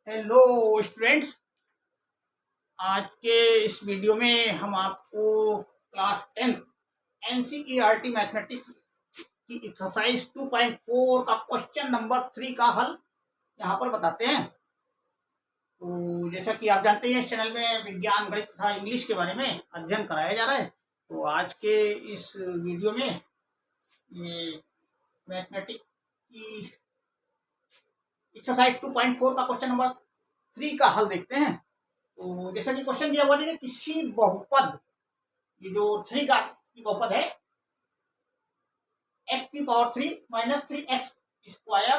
Hello students. आज के इस वीडियो में हम आपको क्लास 10 एनसीईआरटी मैथमेटिक्स की एक्सरसाइज 2.4 का क्वेश्चन नंबर 3 का हल यहाँ पर बताते हैं। तो जैसा कि आप जानते हैं, इस चैनल में विज्ञान, गणित तथा इंग्लिश के बारे में अध्ययन कराया जा रहा है। तो आज के इस वीडियो में ये मैथमेटिक्स की एक्सरसाइज 2.4 का क्वेश्चन नंबर 3 का हल देखते हैं। तो जैसा कि क्वेश्चन दिया हुआ है, किसी बहुपद, ये जो 3 का बहुपद है, x की power 3 minus 3x square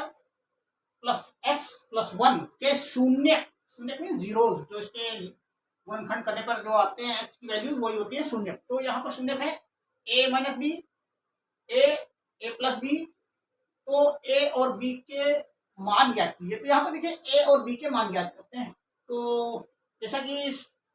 plus x plus 1 के शून्य मीन जीरोज, जो इसके गुणनखंड करने पर जो आते हैं x की वैल्यू वही होती है शून्य। तो यहाँ पर शून्य है a minus B, A plus B. तो a और b के मान ज्ञात कीजिए। तो यहाँ पर देखिए a और b के मान ज्ञात करते हैं। तो जैसा कि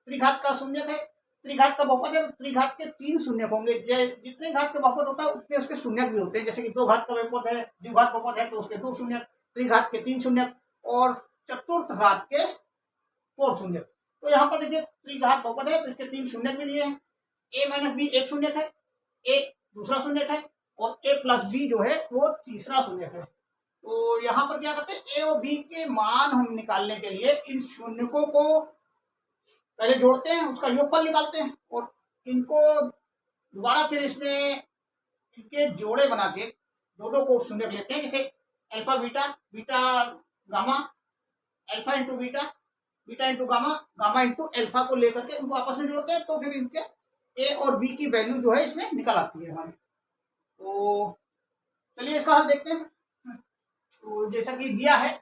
त्रिघात का शून्य है, त्रिघात का बहुपद है, तो त्रिघात के 3 शून्य होंगे। जितने घात का बहुपद होता है उतने उसके शून्य भी होते हैं। जैसे कि 2 घात का बहुपद है, द्विघात बहुपद है, तो उसके 2 शून्य, त्रिघात के 3 शून्य और चतुर्थ घात के 4 शून्य। तो यहाँ पर देखिए त्रिघात बहुपद है तो इसके 3 शून्य भी दिए हैं। ए माइनस बी एक शून्य है, ए दूसरा शून्य है और ए प्लस बी जो है वो तीसरा शून्य है। तो यहाँ पर क्या करते हैं, ए और बी के मान हम निकालने के लिए इन शून्यकों को पहले जोड़ते हैं, उसका योगफल निकालते हैं और इनको दोबारा फिर इसमें इनके जोड़े बना के दो दो को शून्य लेते हैं। जैसे alpha beta, beta gamma, alpha into beta, beta into gamma, gamma into alpha को लेकर के उनको आपस में जोड़ते हैं। तो फिर इनके ए और बी की वैल्यू जो है इसमें निकल आती है हमारी। तो चलिए इसका हल देखते हैं। तो जैसा कि दिया है,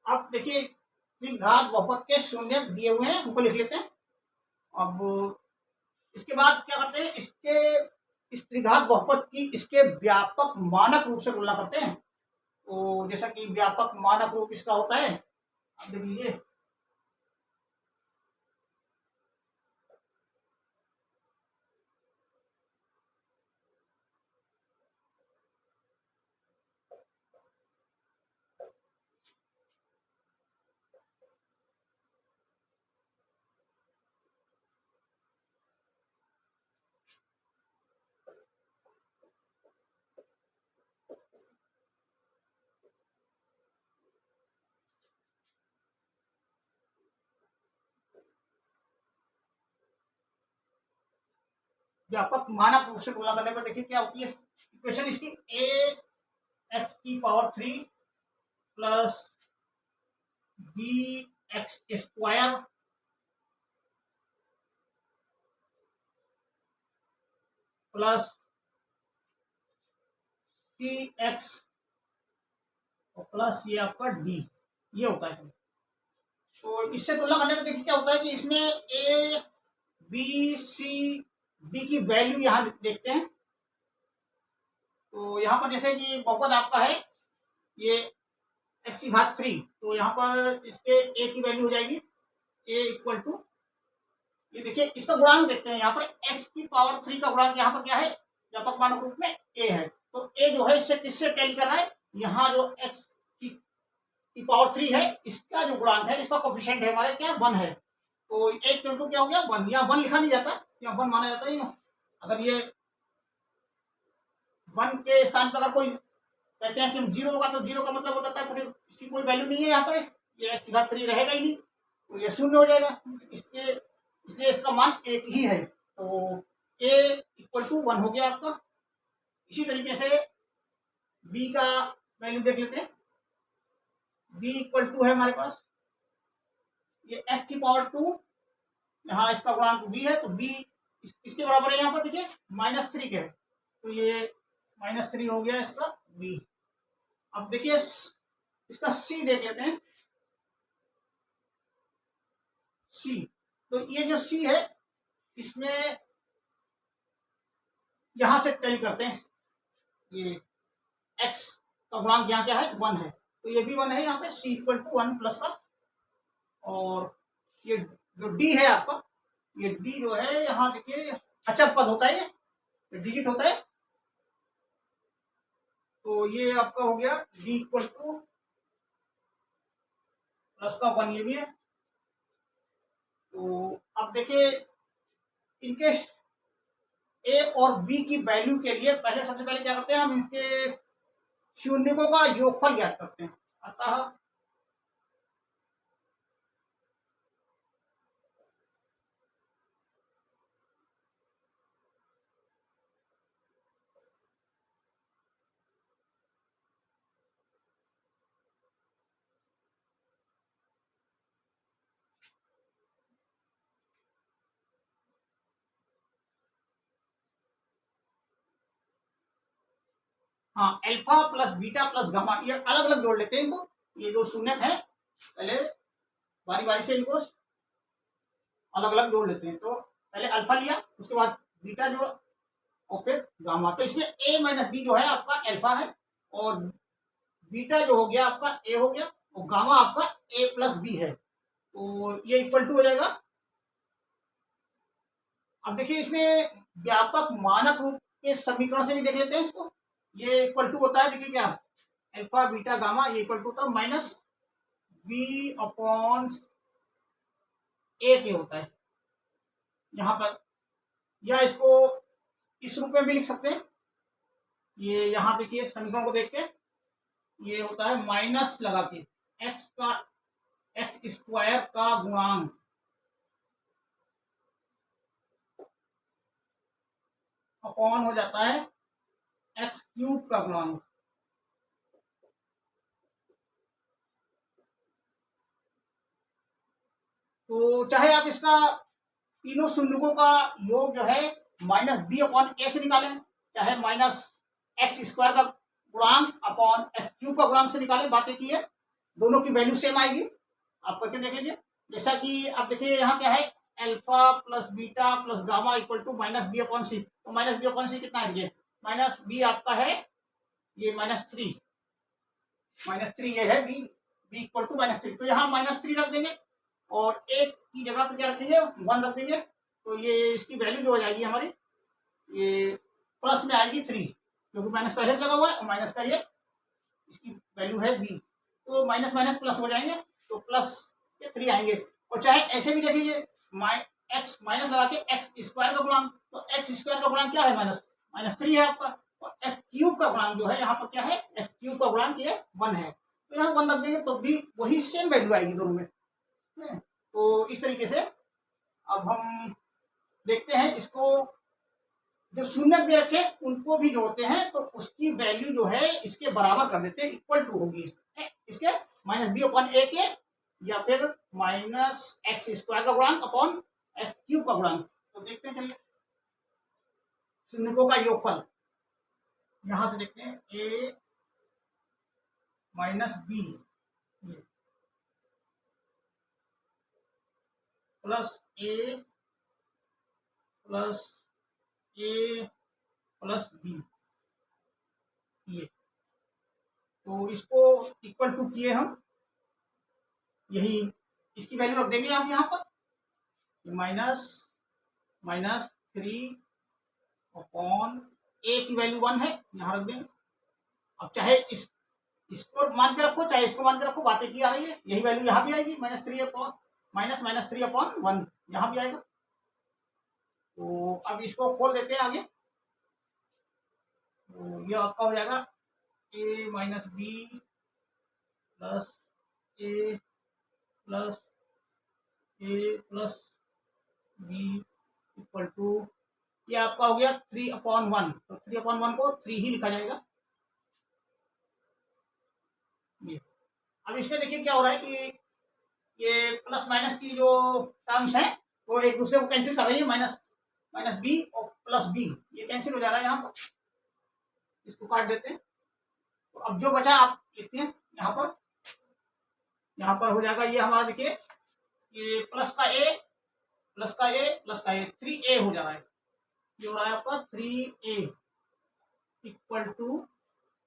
अब देखिए त्रिघात बहुपद के शून्य दिए हुए हैं, उनको लिख लेते हैं। अब इसके बाद क्या करते हैं, इस त्रिघात बहुपद की इसके व्यापक मानक रूप से तुलना करते हैं। तो जैसा कि व्यापक मानक रूप इसका होता है, आप देख लीजिए, व्यापक मानक रूप से तुलना करने पर देखिए क्या होती है इक्वेशन इसकी, ए एक्स की power 3 plus B X square plus C X plus ये आपका डी, ये होता है। तो इससे तुलना करने पर देखिए क्या होता है कि इसमें ए बी सी डी की वैल्यू यहाँ देखते हैं। तो यहाँ पर जैसे कि बहुपद आपका है ये एक्स की घात 3, तो यहाँ पर इसके ए की वैल्यू हो जाएगी ए इक्वल टू, ये देखिए इसका गुणांक देखते हैं। यहाँ पर एक्स की पावर 3 का गुणांक यहाँ पर क्या है, व्यापक मानक रूप में ए है। तो ए जो है इससे किससे टैली कर रहा है, यहाँ जो एक्स की पावर 3 है इसका जो गुणांक है, इसका कोफिशिएंट है हमारे क्या 1 है। तो एक टू क्या हो गया 1, यहाँ 1 लिखा नहीं जाता, यहाँ 1 माना जाता है। अगर ये 1 के स्थान पर अगर कोई कहते हैं कि 0 होगा तो 0 का मतलब हो जाता है फिर इसकी कोई वैल्यू नहीं है, यहाँ पर ये एक्स की घात 3 रहेगा ही नहीं, तो ये शून्य हो जाएगा। इसके इसलिए इसका मान 1 ही है। तो ए इक्वल टू 1 हो गया आपका। इसी तरीके से बी का वैल्यू देख लेते हैं। बी इक्वल टू है हमारे पास ये x की पावर 2, यहाँ इसका गुणांक b है, तो b इसके बराबर है यहाँ पर देखिए -3 के, तो ये -3 हो गया इसका b। अब देखिए इसका c देख लेते हैं। c, तो ये जो c है इसमें यहां से टैली करते हैं, ये x का गुणांक यहाँ क्या है 1 है, तो ये भी 1 है यहाँ पे, c इक्वल टू 1 प्लस का। और ये जो d है आपका, ये d जो है यहाँ देखिए अचर पद होता है, ये डिजिट होता है, तो ये आपका हो गया d इक्वल टू प्लस का 1, ये भी है। तो अब देखिए इनकेस a और b की वैल्यू के लिए पहले सबसे पहले क्या करते हैं, हम इनके शून्यकों का योगफल ज्ञात करते हैं। अतः हाँ, alpha plus beta plus gamma ये अलग अलग जोड़ लेते हैं इनको। ये जो शून्यक है पहले बारी बारी से इनको अलग अलग जोड़ लेते हैं। तो पहले अल्फा लिया, उसके बाद बीटा जोड़ा और फिर गामा। तो इसमें a माइनस बी जो है आपका अल्फा है, और बीटा जो हो गया आपका a हो गया, और गामा आपका a प्लस बी है, तो ये इक्वल टू हो जाएगा। अब देखिए इसमें व्यापक मानक रूप के समीकरण से भी देख लेते हैं इसको। ये इक्वल टू होता है, देखिए क्या अल्फा बीटा गामा, ये इक्वल टू होता है माइनस बी अपॉन ए के होता है यहाँ पर, या इसको इस रूप में भी लिख सकते हैं। ये यहाँ देखिए समीकरण को देख के ये होता है माइनस लगा के एक्स स्क्वायर का गुणांक अपॉन हो जाता है एक्स क्यूब का गुणांक। तो चाहे आप इसका तीनों शून्यकों का योग जो है माइनस बी अपॉन ए से निकालें, चाहे माइनस एक्स स्क्वायर का गुणांक अपॉन एक्स क्यूब का गुणांक से निकालें, बात एक ही है, दोनों की वैल्यू सेम आएगी। आप करके देख लीजिए। जैसा कि आप देखिए यहाँ क्या है, alpha plus beta plus gamma equal to minus B upon C. तो माइनस बी अपॉन सी कितना है, माइनस बी आपका है ये -3, -3 ये है बी, बी इक्वल टू -3। तो यहाँ -3 रख देंगे और एक की जगह पे क्या रखेंगे 1 रख देंगे, तो ये इसकी वैल्यू जो हो जाएगी हमारी ये प्लस में आएगी 3, क्योंकि माइनस पहले लगा हुआ है और माइनस का ये इसकी वैल्यू है बी, तो माइनस माइनस प्लस हो जाएंगे, तो प्लस के 3 आएंगे। और चाहे ऐसे भी देख लीजिए, एक्स माइनस लगा के एक्स स्क्वायर का गुणांक, तो एक्स स्क्वायर का गुणांक क्या है -3 है आपका, और एक्स क्यूब का गुणांक जो है यहाँ पर क्या है, एक्स क्यूब का गुणांक ये 1 है, तो यहाँ 1 रख देंगे तो भी वही सेम वैल्यू आएगी दोनों में। तो इस तरीके से अब हम देखते हैं इसको, जो शून्य दे रखे उनको भी जोड़ते हैं, तो उसकी वैल्यू जो है इसके बराबर कर देते हैं, इक्वल टू होगी इसके माइनस बी अपॉन ए के, या फिर माइनस एक्स स्क्वायर का गुणांक अपॉन एक्स क्यूब का गुणांक। तो देखते हैं, चलिए शून्यकों का योगफल यहां से देखते हैं, ए minus B plus A plus A plus B, ये तो इसको इक्वल टू किए हम, यही इसकी वैल्यू रख देंगे आप यहाँ पर -3 अपॉन ए की वैल्यू 1 है, यहाँ रख देंगे। अब चाहे इसको मान के रखो चाहे इसको मान के रखो, बातें की आ रही है, यही वैल्यू यहाँ भी आएगी -3 अपॉन -3/1 यहाँ भी आएगा। तो अब इसको खोल देते हैं आगे, तो ये आपका हो जाएगा a minus B plus A plus B equal to ये आपका हो गया 3/1, तो 3/1 को 3 ही लिखा जाएगा ये। अब इसमें देखिए क्या हो रहा है कि ये प्लस माइनस की जो टर्म्स हैं वो एक दूसरे को कैंसिल कर रही है, माइनस माइनस बी और प्लस बी ये कैंसिल हो जा रहा है यहाँ पर, इसको काट देते हैं। तो अब जो बचा आप लिखते हैं यहाँ पर हो जाएगा ये हमारा, देखिए ये प्लस का ए प्लस का ए प्लस का ए 3a हो जा रहा है, ये हो रहा है आपका 3a इक्वल टू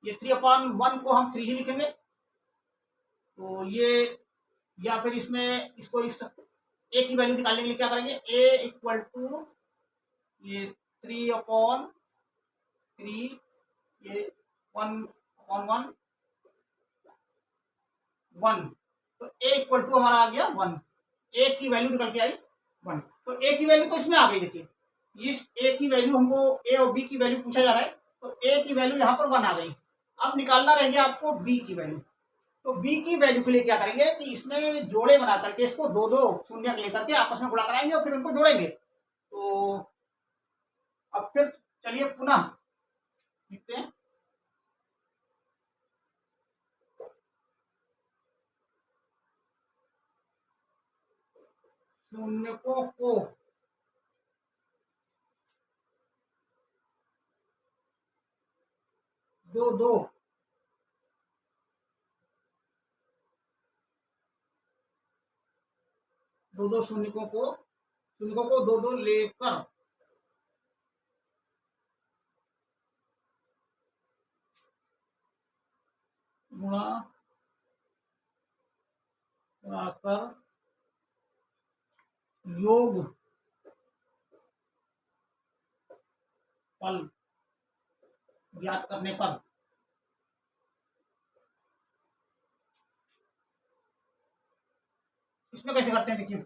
ये 3/1 को हम 3 ही लिखेंगे, तो ये या फिर इसमें इसको इस ए की वैल्यू निकालने के लिए क्या करेंगे, ए इक्वल टू ये 3/3 ये 1/1 1, तो ए इक्वल टू हमारा आ गया 1, ए की वैल्यू निकल के आई 1, तो ए की वैल्यू तो इसमें आ गई। देखिए इस ए की वैल्यू हमको ए और बी की वैल्यू पूछा जा रहा है, तो ए की वैल्यू यहाँ पर 1 आ गई। अब निकालना रहेंगे आपको बी की वैल्यू, तो बी की वैल्यू के लिए क्या करेंगे कि इसमें जोड़े बना करके इसको दो दो शून्य लेकर के आपस में गुणा कराएंगे और फिर उनको जोड़ेंगे। तो अब फिर चलिए पुनः लिखते हैं, शून्यकों को दो दो शून्यकों को दो दो लेकर गुणा कर योग फल ज्ञात करने पर इसमें कैसे करते हैं, देखिए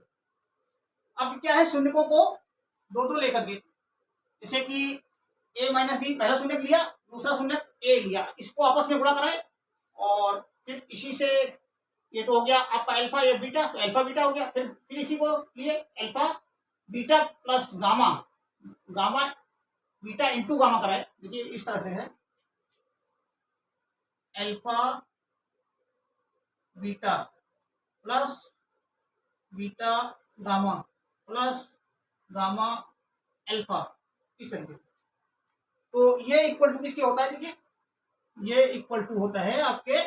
अब क्या है, शून्यकों को दो दो लेकर के, जैसे कि a माइनस बी पहला शून्य लिया, दूसरा शून्य a लिया, इसको आपस में गुणा कराए और फिर इसी से ये तो हो गया आपका अल्फा या बीटा, तो अल्फा बीटा हो गया, फिर इसी को लिए alpha beta plus gamma, gamma beta into gamma कराए। देखिए इस तरह से है alpha beta plus beta gamma plus gamma alpha, इस तरीके से। तो ये इक्वल टू किसके होता है, देखिए ये इक्वल टू होता है आपके,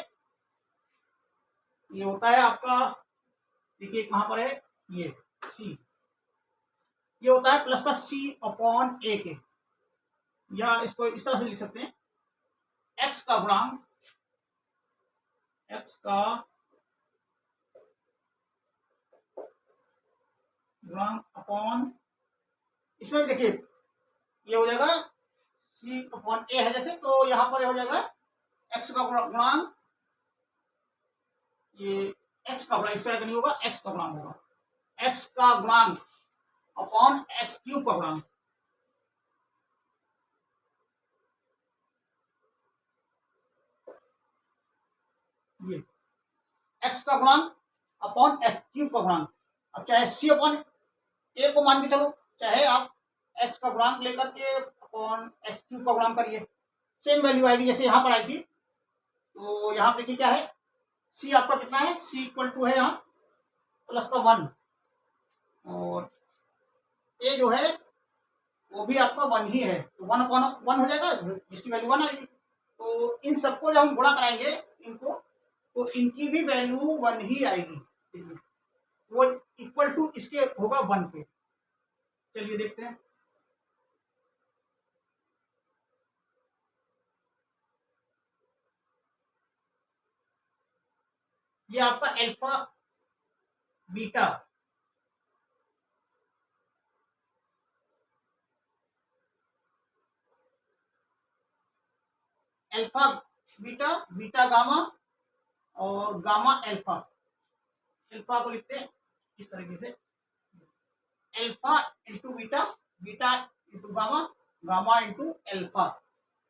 ये होता है आपका, देखिए कहां पर है ये सी, ये होता है प्लस का c/a के, या इसको इस तरह से लिख सकते हैं x का गुणांक अपॉन, इसमें भी देखिए ये हो जाएगा c/a है जैसे, तो यहां पर हो जाएगा x का गुणांक, ये x का गुणांक इससे नहीं होगा, x का गुणांक होगा, x का गुणांक अपॉन x³ का गुणांक, ये x का गुणांक अपॉन x³ का गुणांक। अब चाहे c/a को मान के चलो, चाहे आप x का गुणांक लेकर के अपॉन x³ का गुणांक करिए, सेम वैल्यू आएगी जैसे यहाँ पर आई थी। तो यहाँ पे देखिए क्या है, c आपका कितना है, c इक्वल टू है यहाँ प्लस का 1, और a जो है वो भी आपका 1 ही है, तो 1/1 हो जाएगा जिसकी वैल्यू 1 आएगी। तो इन सबको जब हम गुणा कराएंगे इनको, तो इनकी भी वैल्यू 1 ही आएगी, वो इक्वल टू इसके होगा 1 पे। चलिए देखते हैं, ये आपका अल्फा बीटा बीटा गामा और गामा अल्फा, अल्फा को लिखते हैं इस तरीके से, alpha into beta, beta into gamma, gamma into alpha,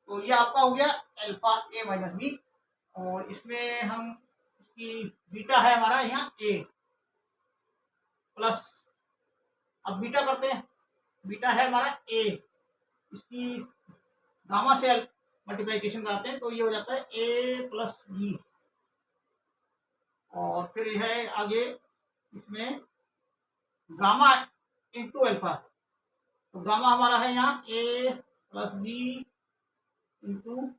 तो ये आपका हो गया अल्फा a माइनस बी, और इसमें हम इसकी बीटा है हमारा यहाँ a प्लस, अब बीटा करते हैं, बीटा है हमारा a इसकी गामा से मल्टीप्लिकेशन कराते हैं तो ये हो जाता है ए प्लस बी, और फिर है आगे इसमें गामा इंटू अल्फा। तो गामा हमारा है यहाँ ए प्लस बी इंटू,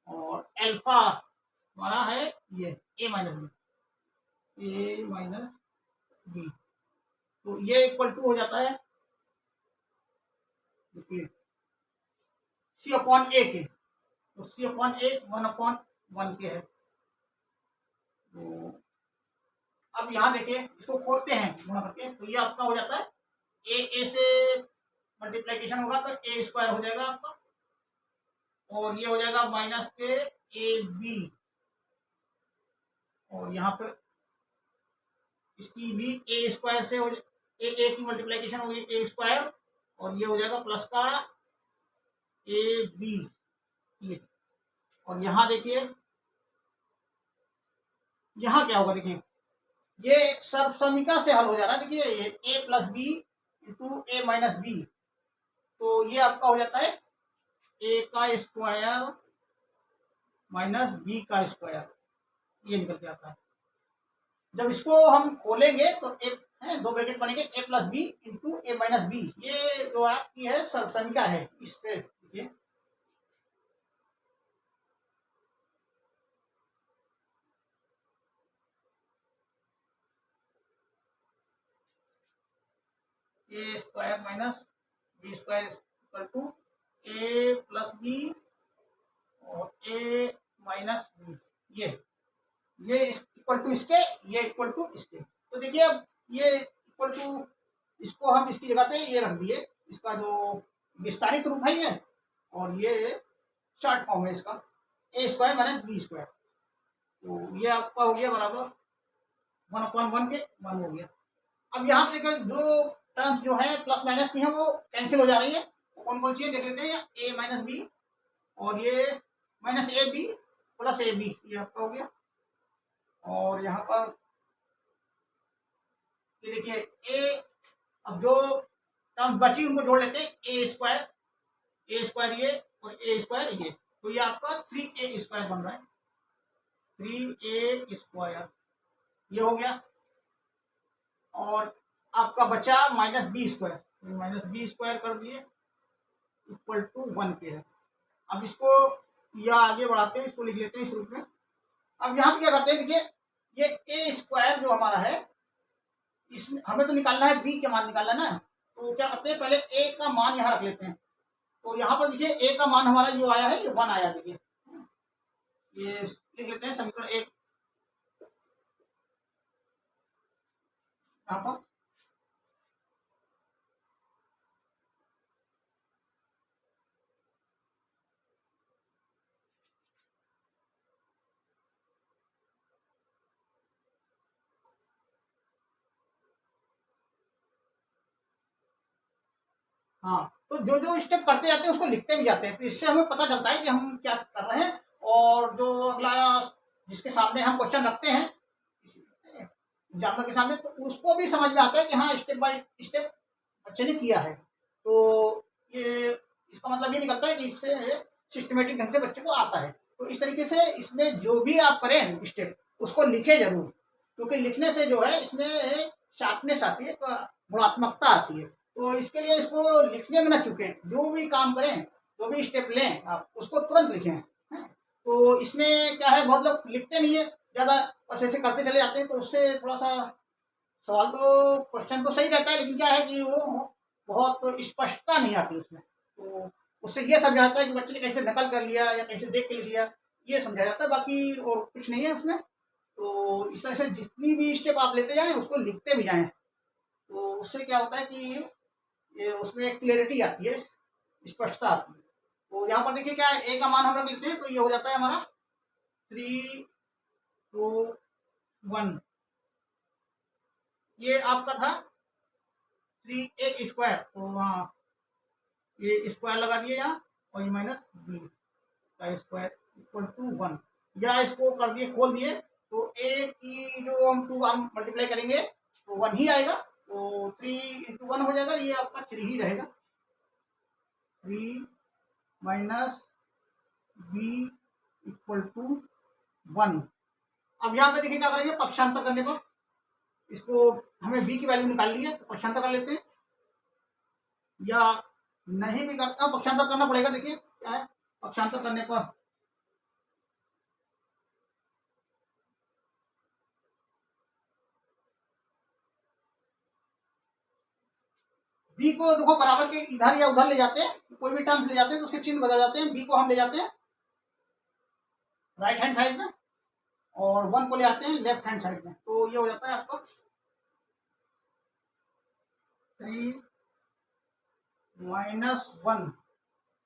और अल्फा हमारा है ये ए माइनस बी। तो ये इक्वल टू हो जाता है देखिए सी अपॉन ए के। तो सी अपॉन ए 1/1 के है। तो अब यहाँ देखिए इसको खोलते हैं गुणा करके, तो ये आपका हो जाता है ए से मल्टीप्लिकेशन होगा तो ए स्क्वायर हो जाएगा आपका, और ये हो जाएगा माइनस के ए बी, और यहाँ पर इसकी भी ए स्क्वायर से हो ए की मल्टीप्लिकेशन होगी ए स्क्वायर, और ये हो जाएगा प्लस का ए बी। ये और यहाँ देखिए यहाँ क्या होगा, देखिए ये सर्वसमीका से हल हो जा रहा है। देखिए ये ए plus B into A minus B, तो ये आपका हो जाता है ए का स्क्वायर माइनस बी का स्क्वायर, ये निकल के आता है। जब इसको हम खोलेंगे तो ए है दो ब्रैकेट बनेंगे A plus B into A minus B, ये जो आपकी है सर्वसमीका है। इससे देखिए A square minus B square equal to A plus B और ए माइनस बी, ये इक्वल टू इसके, ये इक्वल टू इसके। तो देखिए अब ये इक्वल टू, इसको हम इसकी जगह पे ये रख दिए, इसका जो विस्तारित रूप है ये, और ये शॉर्ट फॉर्म है इसका ए स्क्वायर माइनस बी स्क्वायर। तो ये आपका हो गया बराबर 1/1 के 1 हो गया। अब यहाँ से जो टर्म्स जो है प्लस माइनस की है वो कैंसिल हो जा रही है। कौन कौन सी है देख लेते हैं, ए माइनस बी और ये minus A B plus A B, ये आपका हो गया। और यहाँ पर ये देखिए ए, अब जो टर्म बची उनको जोड़ लेते हैं, ए स्क्वायर ये और ए स्क्वायर ये, तो ये आपका 3a स्क्वायर बन रहा है, 3a स्क्वायर ये हो गया। और आपका बचा minus B square, minus B square कर दिए इक्वल टू 1 के है। अब इसको या आगे बढ़ाते हैं, इसको लिख लेते हैं इस रूप में। अब यहाँ पे क्या करते हैं, देखिए ये ए स्क्वायर जो हमारा है, इसमें हमें तो निकालना है बी के मान निकालना है ना, तो क्या करते हैं पहले ए का मान यहाँ रख लेते हैं। तो यहाँ पर देखिए ए का मान हमारा जो आया है ये 1 आया, देखिए ये लिख लेते हैं समीकरण 1 यहाँ पर। हाँ, तो जो जो स्टेप करते जाते हैं उसको लिखते भी जाते हैं, तो इससे हमें पता चलता है कि हम क्या कर रहे हैं। और जो अगला जिसके सामने हम क्वेश्चन रखते हैं एग्जामिनर के सामने, तो उसको भी समझ में आता है कि हाँ स्टेप बाय स्टेप बच्चे ने किया है। तो ये इसका मतलब ये निकलता है कि इससे सिस्टमेटिक ढंग से बच्चे को आता है। तो इस तरीके से इसमें जो भी आप करें स्टेप उसको लिखे जरूर, क्योंकि लिखने से जो है इसमें शार्पनेस आती है, तो गुणात्मकता आती है। तो इसके लिए इसको लिखने में ना चूकें, जो भी काम करें जो भी स्टेप लें आप उसको तुरंत लिखें, हैं। तो इसमें क्या है, बहुत लोग लिखते नहीं है ज़्यादा, बस ऐसे करते चले जाते हैं, तो उससे थोड़ा सा सवाल तो क्वेश्चन तो सही रहता है, लेकिन क्या है कि वो बहुत स्पष्टता नहीं आती उसमें। तो उससे ये समझा जाता है कि बच्चे ने कैसे नकल कर लिया या कैसे देख के लिख लिया, ये समझा जाता है, बाकी और कुछ नहीं है उसमें। तो इस तरह से जितनी भी स्टेप आप लेते जाएं उसको लिखते भी जाएं, तो उससे क्या होता है कि ये उसमें एक क्लियरिटी आती है, स्पष्टता आती है। तो यहाँ पर देखिए क्या है, ए का मान हम रख लेते हैं, तो ये हो जाता है हमारा 3 2 1, ये आपका था 3a स्क्वायर, तो हाँ ये स्क्वायर लगा दिए यहाँ, और ये माइनस बी का स्क्वायर इक्वल टू 1, या इसको कर दिए खोल दिए, तो a की जो हम 2 मल्टीप्लाई करेंगे तो 1 ही आएगा, तो 3 × 1 हो जाएगा, ये आपका 3 ही रहेगा। 3 माइनस बी इक्वल टू 1। अब यहाँ पे देखिए क्या करेंगे, पक्षांतर करने पर इसको हमें बी की वैल्यू निकालनी है, तो पक्षांतर कर लेते हैं, या नहीं भी करता पक्षांतर करना पड़ेगा। देखिए क्या है, पक्षांतर करने पर बी को देखो बराबर के इधर या उधर ले जाते हैं, कोई भी टर्म्स ले जाते हैं तो उसके चिन्ह बदल जाते हैं। बी को हम ले जाते हैं राइट हैंड साइड में और 1 को ले आते हैं लेफ्ट हैंड साइड में, तो ये हो जाता है आपका 3 माइनस 1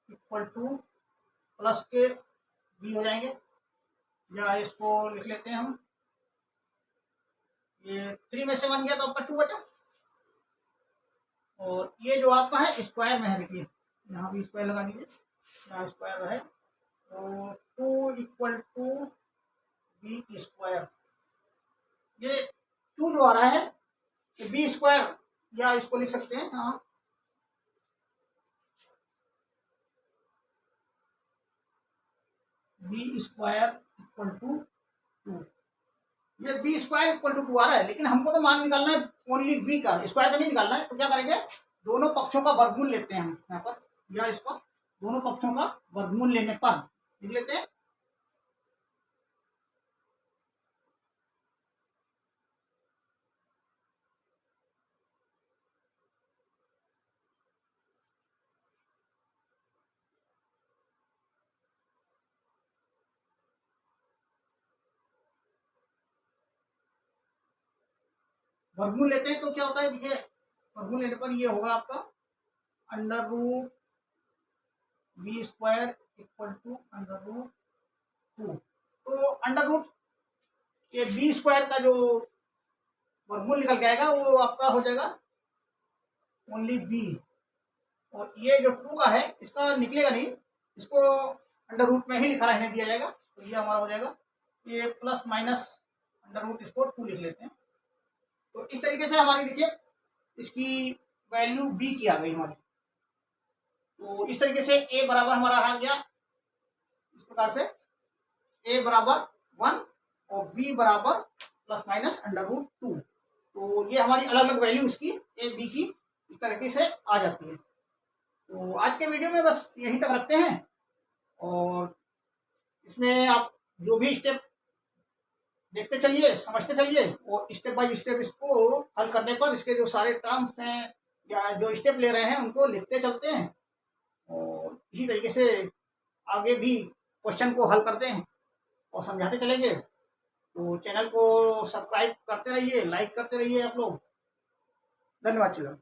इक्वल टू प्लस के बी हो जाएंगे, या इसको लिख लेते हैं हम, ये 3 में से 1 गया तो आपका 2 बचा, और ये जो आपका है स्क्वायर में है, देखिए यहाँ भी स्क्वायर लगा दीजिए, यहाँ स्क्वायर है, तो 2 इक्वल टू बी स्क्वायर। ये 2 जो आ रहा है ये बी स्क्वायर, या इसको लिख सकते हैं हाँ बी स्क्वायर इक्वल टू 2। ये बी स्क्वायर इक्वल टू 2 आ रहा है, लेकिन हमको तो मान निकालना है ओनली बी का, स्क्वायर का नहीं निकालना है। तो क्या करेंगे, दोनों पक्षों का वर्गमूल लेते हैं हम यहाँ पर, या इसका दोनों पक्षों का वर्गमूल लेने पर लिख लेते हैं वर्गमूल लेते हैं तो क्या होता है, देखिए वर्गमूल लेने पर ये होगा आपका under root B square equal to under root 2। तो अंडर रूट ये बी स्क्वायर का जो वर्गमूल निकल के आएगा वो आपका हो जाएगा ओनली बी, और ये जो 2 का है इसका निकलेगा नहीं, इसको अंडर रूट में ही लिखा रहने दिया जाएगा, तो ये हमारा हो जाएगा ये प्लस माइनस अंडर रूट, इसको 2 लिख लेते हैं। तो इस तरीके से हमारी देखिए इसकी वैल्यू बी की आ गई हमारी। तो इस तरीके से ए बराबर हमारा आ गया इस प्रकार से, ए बराबर 1 और बी बराबर प्लस माइनस अंडर रूट 2। तो ये हमारी अलग अलग वैल्यू इसकी ए बी की इस तरीके से आ जाती है। तो आज के वीडियो में बस यहीं तक रखते हैं, और इसमें आप जो भी स्टेप देखते चलिए, समझते चलिए, और स्टेप बाय स्टेप इसको हल करने पर इसके जो सारे टर्म्स हैं या जो स्टेप ले रहे हैं उनको लिखते चलते हैं, और इसी तरीके से आगे भी क्वेश्चन को हल करते हैं और समझाते चलेंगे। तो चैनल को सब्सक्राइब करते रहिए, लाइक करते रहिए आप लोग। धन्यवाद चलो।